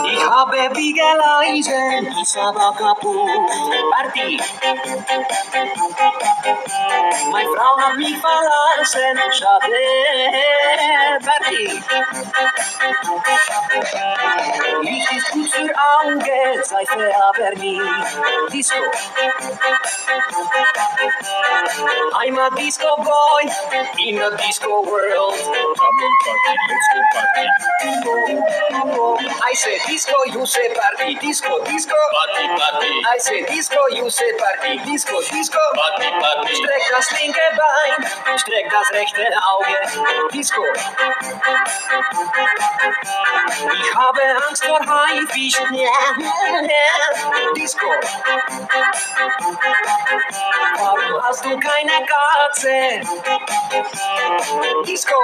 Ich habe Biegeleisen, Isaba kaputt. Party. Meine Frau hat mich verlassen, schade. Party. Licht ist gut für Augen, Seife aber nie. Disco. I'm a disco boy in a disco world. Come on, party, let's go party. I say disco, you say party. Disco, disco. Party, party, I say disco, you say party. Disco, disco. party, party. Streck das linke Bein, streck das rechte Auge. Disco. Ich habe Angst vor Haifischen. Disco. Warum hast du keine Katze? Disco.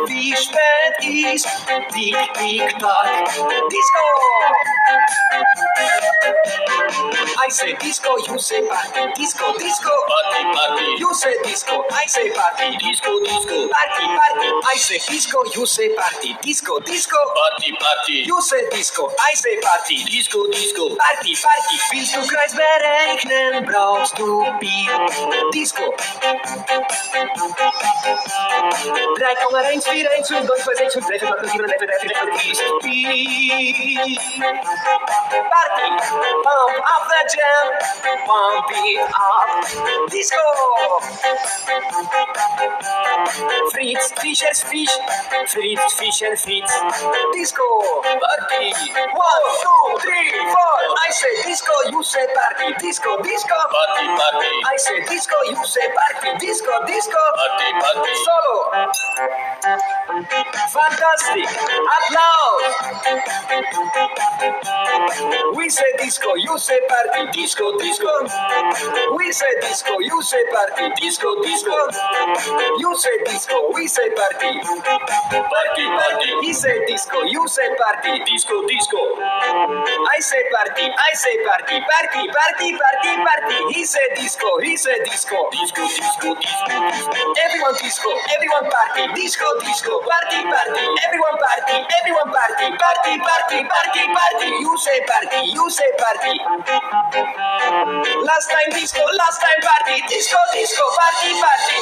Wie spät ist Tick, Tick, Tack? Disco. I say disco, you say party. Disco, disco. Party, party, You say disco, I say party. disco, disco. Party, party. I say disco, you say party. Disco, disco. Party, party, You say disco, I say party. disco, disco. Party, Party. Willst du Kreis berechnen, brauchst du Bier. Disco. 3,141 2, 6, 5, 3, 4, 5, 7, 8, 9, 10, 11, 12, 13, 14. Party. Pump up the jam. Pump it up. Disco. Fritz, Fischer's Fisch. Fritz, Fischer, Fritz. Disco. Party, 1, 2, 3, 4. I say disco, you say party. Disco, disco. party, party, I say disco, you say party. Disco, disco. party, party. Solo. Fantastic. Applause. We say disco, you say party. Disco, disco. We say disco, you say party. Disco, disco. You say disco, we say party. Party, party, He say disco, you say party. disco, disco. I say party, I say party. Party, party, party, party. He say disco, he say disco. Disco, disco, disco, disco. Everyone disco, everyone party. Disco, disco, party, party. Everyone party, everyone party. Party, party, party, party. You say party, you say party. Last time disco, last time party. Disco, disco, party, party.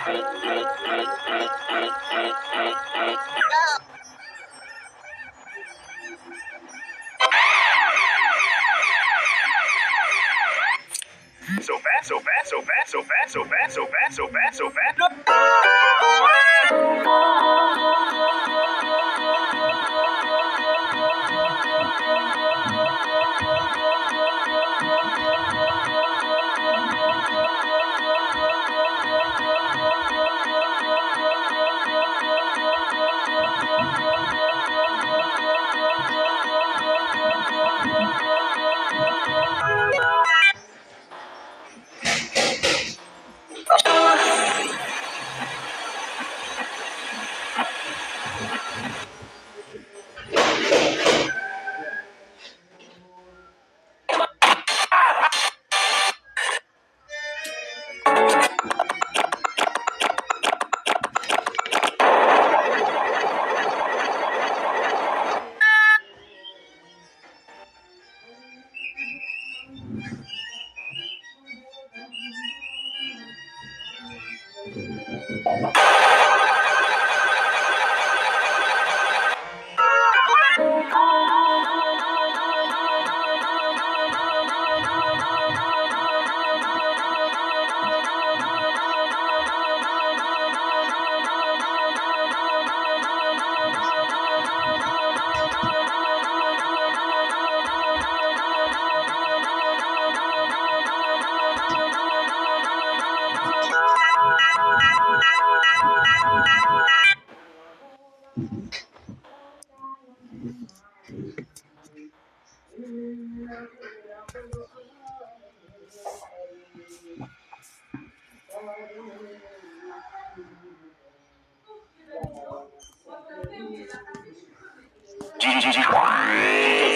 So fast, so fast, so fast, so fast, so fast, so fast, so fast, so fast.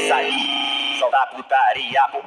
Isso aí, só da putaria, pô.